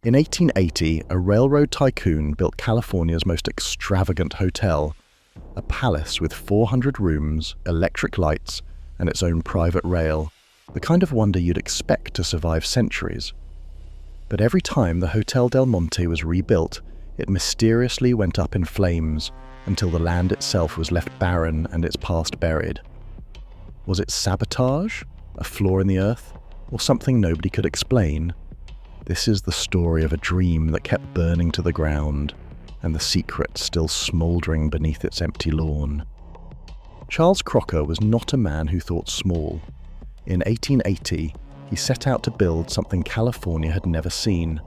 In 1880, a railroad tycoon built California's most extravagant hotel, a palace with 400 rooms, electric lights, and its own private rail, the kind of wonder you'd expect to survive centuries. But every time the Hotel Del Monte was rebuilt, it mysteriously went up in flames until the land itself was left barren and its past buried. Was it sabotage, a flaw in the earth, or something nobody could explain? This is the story of a dream that kept burning to the ground, and the secret still smouldering beneath its empty lawn. Charles Crocker was not a man who thought small. In 1880, he set out to build something California had never seen,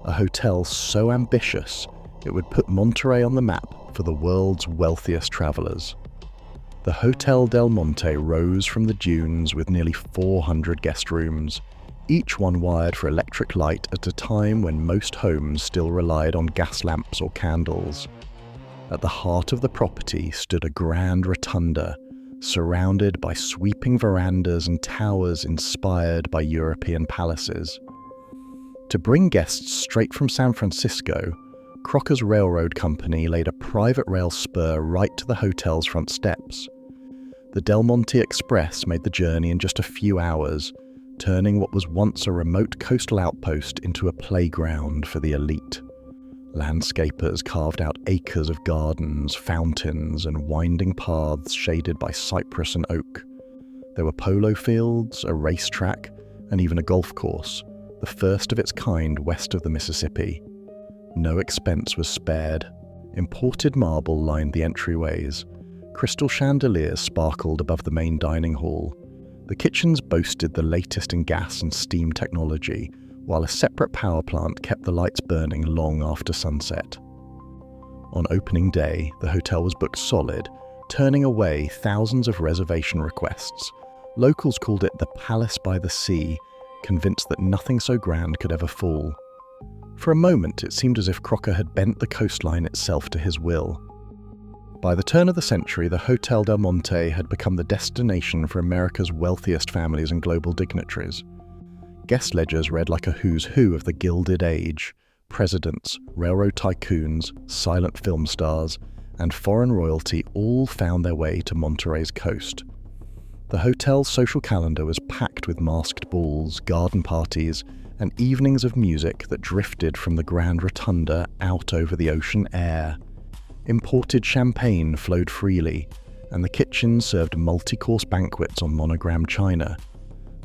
a hotel so ambitious it would put Monterey on the map for the world's wealthiest travelers. The Hotel Del Monte rose from the dunes with nearly 400 guest rooms, each one wired for electric light at a time when most homes still relied on gas lamps or candles. At the heart of the property stood a grand rotunda, surrounded by sweeping verandas and towers inspired by European palaces. To bring guests straight from San Francisco, Crocker's railroad company laid a private rail spur right to the hotel's front steps. The Del Monte Express made the journey in just a few hours, turning what was once a remote coastal outpost into a playground for the elite. Landscapers carved out acres of gardens, fountains, and winding paths shaded by cypress and oak. There were polo fields, a racetrack, and even a golf course, the first of its kind west of the Mississippi. No expense was spared. Imported marble lined the entryways. Crystal chandeliers sparkled above the main dining hall. The kitchens boasted the latest in gas and steam technology, while a separate power plant kept the lights burning long after sunset. On opening day, the hotel was booked solid, turning away thousands of reservation requests. Locals called it the Palace by the Sea, convinced that nothing so grand could ever fall. For a moment, it seemed as if Crocker had bent the coastline itself to his will. By the turn of the century, the Hotel Del Monte had become the destination for America's wealthiest families and global dignitaries. Guest ledgers read like a who's who of the Gilded Age: presidents, railroad tycoons, silent film stars, and foreign royalty all found their way to Monterey's coast. The hotel's social calendar was packed with masked balls, garden parties, and evenings of music that drifted from the Grand Rotunda out over the ocean air. Imported champagne flowed freely, and the kitchen served multi-course banquets on monogrammed china.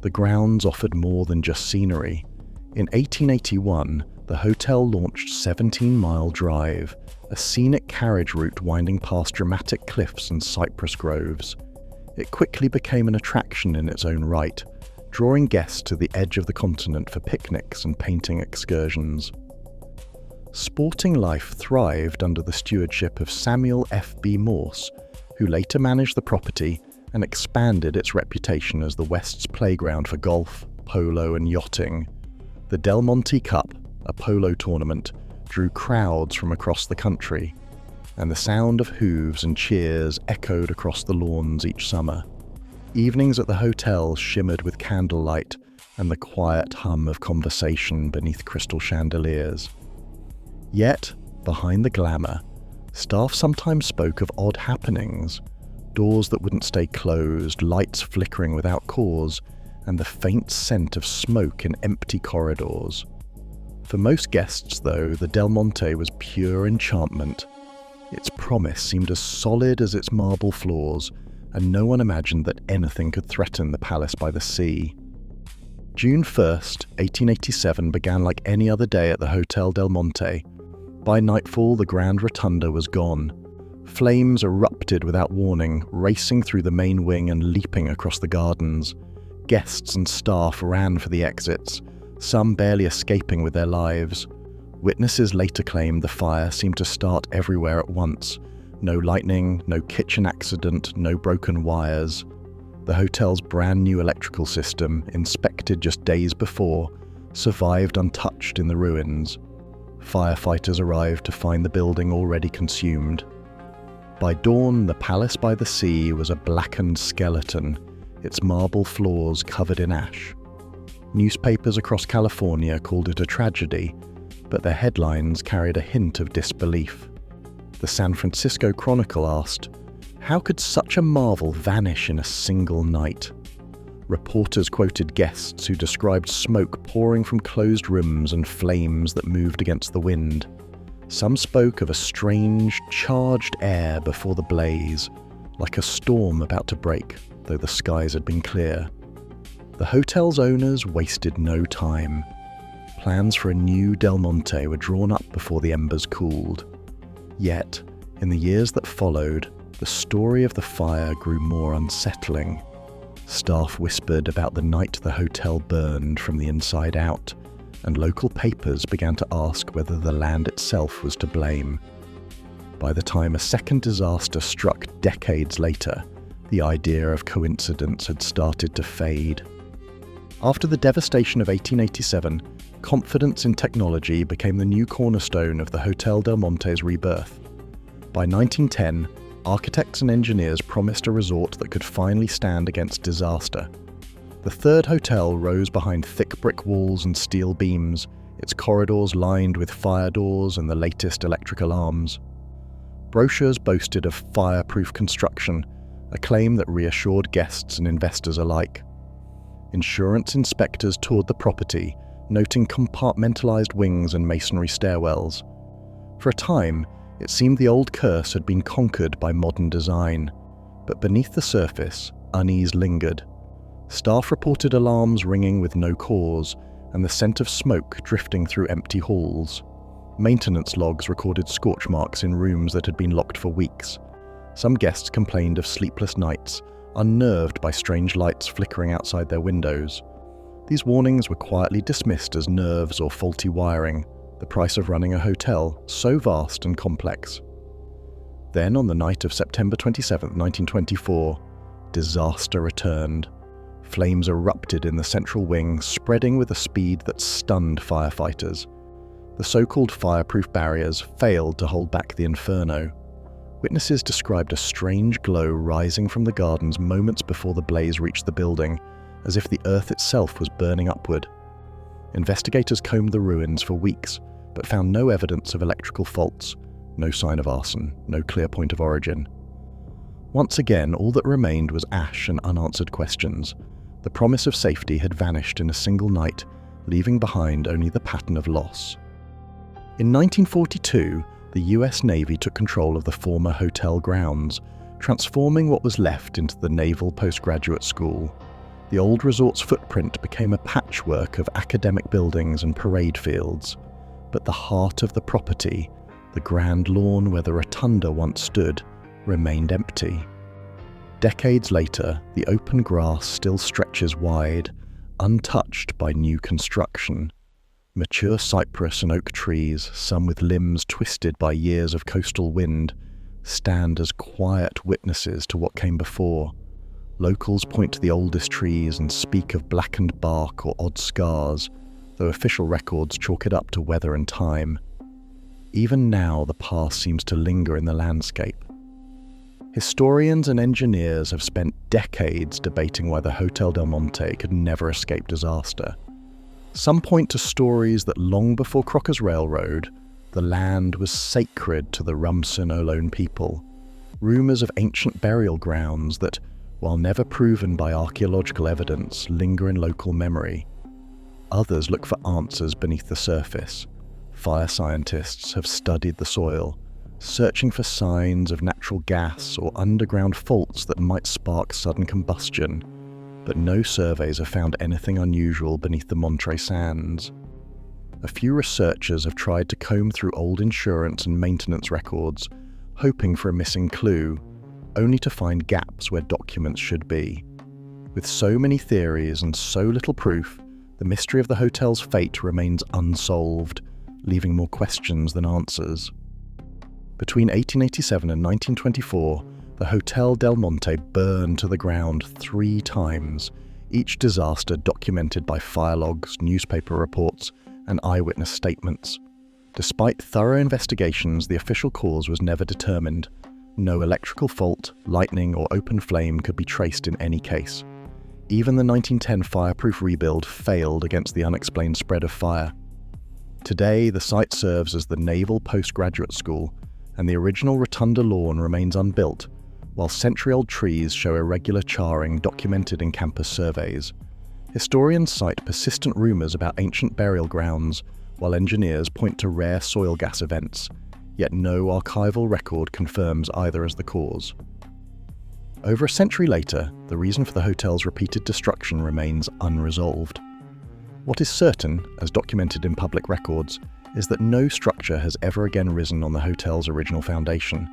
The grounds offered more than just scenery. In 1881, the hotel launched 17 Mile Drive, a scenic carriage route winding past dramatic cliffs and cypress groves. It quickly became an attraction in its own right, drawing guests to the edge of the continent for picnics and painting excursions. Sporting life thrived under the stewardship of Samuel F. B. Morse, who later managed the property and expanded its reputation as the West's playground for golf, polo, and yachting. The Del Monte Cup, a polo tournament, drew crowds from across the country, and the sound of hooves and cheers echoed across the lawns each summer. Evenings at the hotel shimmered with candlelight and the quiet hum of conversation beneath crystal chandeliers. Yet, behind the glamour, staff sometimes spoke of odd happenings: doors that wouldn't stay closed, lights flickering without cause, and the faint scent of smoke in empty corridors. For most guests, though, the Del Monte was pure enchantment. Its promise seemed as solid as its marble floors, and no one imagined that anything could threaten the Palace by the Sea. June 1st, 1887 began like any other day at the Hotel Del Monte. By nightfall, the Grand Rotunda was gone. Flames erupted without warning, racing through the main wing and leaping across the gardens. Guests and staff ran for the exits, some barely escaping with their lives. Witnesses later claimed the fire seemed to start everywhere at once. No lightning, no kitchen accident, no broken wires. The hotel's brand new electrical system, inspected just days before, survived untouched in the ruins. Firefighters arrived to find the building already consumed. By dawn, the Palace by the Sea was a blackened skeleton, its marble floors covered in ash. Newspapers across California called it a tragedy, but their headlines carried a hint of disbelief. The San Francisco Chronicle asked, "How could such a marvel vanish in a single night?" Reporters quoted guests who described smoke pouring from closed rooms and flames that moved against the wind. Some spoke of a strange, charged air before the blaze, like a storm about to break, though the skies had been clear. The hotel's owners wasted no time. Plans for a new Del Monte were drawn up before the embers cooled. Yet, in the years that followed, the story of the fire grew more unsettling. Staff whispered about the night the hotel burned from the inside out, and local papers began to ask whether the land itself was to blame. By the time a second disaster struck decades later, the idea of coincidence had started to fade. After the devastation of 1887, confidence in technology became the new cornerstone of the Hotel Del Monte's rebirth. By 1910, architects and engineers promised a resort that could finally stand against disaster. The third hotel rose behind thick brick walls and steel beams, its corridors lined with fire doors and the latest electric alarms. Brochures boasted of fireproof construction, a claim that reassured guests and investors alike. Insurance inspectors toured the property, noting compartmentalized wings and masonry stairwells. For a time, it seemed the old curse had been conquered by modern design, but beneath the surface, unease lingered. Staff reported alarms ringing with no cause, and the scent of smoke drifting through empty halls. Maintenance logs recorded scorch marks in rooms that had been locked for weeks. Some guests complained of sleepless nights, unnerved by strange lights flickering outside their windows. These warnings were quietly dismissed as nerves or faulty wiring, the price of running a hotel so vast and complex. Then, on the night of September 27, 1924, disaster returned. Flames erupted in the central wing, spreading with a speed that stunned firefighters. The so-called fireproof barriers failed to hold back the inferno. Witnesses described a strange glow rising from the gardens moments before the blaze reached the building, as if the earth itself was burning upward. Investigators combed the ruins for weeks, but found no evidence of electrical faults, no sign of arson, no clear point of origin. Once again, all that remained was ash and unanswered questions. The promise of safety had vanished in a single night, leaving behind only the pattern of loss. In 1942, the US Navy took control of the former hotel grounds, transforming what was left into the Naval Postgraduate School. The old resort's footprint became a patchwork of academic buildings and parade fields. But the heart of the property, the grand lawn where the rotunda once stood, remained empty. Decades later, the open grass still stretches wide, untouched by new construction. Mature cypress and oak trees, some with limbs twisted by years of coastal wind, stand as quiet witnesses to what came before. Locals point to the oldest trees and speak of blackened bark or odd scars, though official records chalk it up to weather and time. Even now, the past seems to linger in the landscape. Historians and engineers have spent decades debating why the Hotel Del Monte could never escape disaster. Some point to stories that long before Crocker's Railroad, the land was sacred to the Rumsen Ohlone people. Rumors of ancient burial grounds that, while never proven by archaeological evidence, linger in local memory. Others look for answers beneath the surface. Fire scientists have studied the soil, searching for signs of natural gas or underground faults that might spark sudden combustion, but no surveys have found anything unusual beneath the Monterey Sands. A few researchers have tried to comb through old insurance and maintenance records, hoping for a missing clue, only to find gaps where documents should be. With so many theories and so little proof, the mystery of the hotel's fate remains unsolved, leaving more questions than answers. Between 1887 and 1924, the Hotel Del Monte burned to the ground 3 times, each disaster documented by fire logs, newspaper reports, and eyewitness statements. Despite thorough investigations, the official cause was never determined. No electrical fault, lightning, or open flame could be traced in any case. Even the 1910 fireproof rebuild failed against the unexplained spread of fire. Today, the site serves as the Naval Postgraduate School, and the original rotunda lawn remains unbuilt, while century-old trees show irregular charring documented in campus surveys. Historians cite persistent rumours about ancient burial grounds, while engineers point to rare soil gas events, yet no archival record confirms either as the cause. Over a century later, the reason for the hotel's repeated destruction remains unresolved. What is certain, as documented in public records, is that no structure has ever again risen on the hotel's original foundation.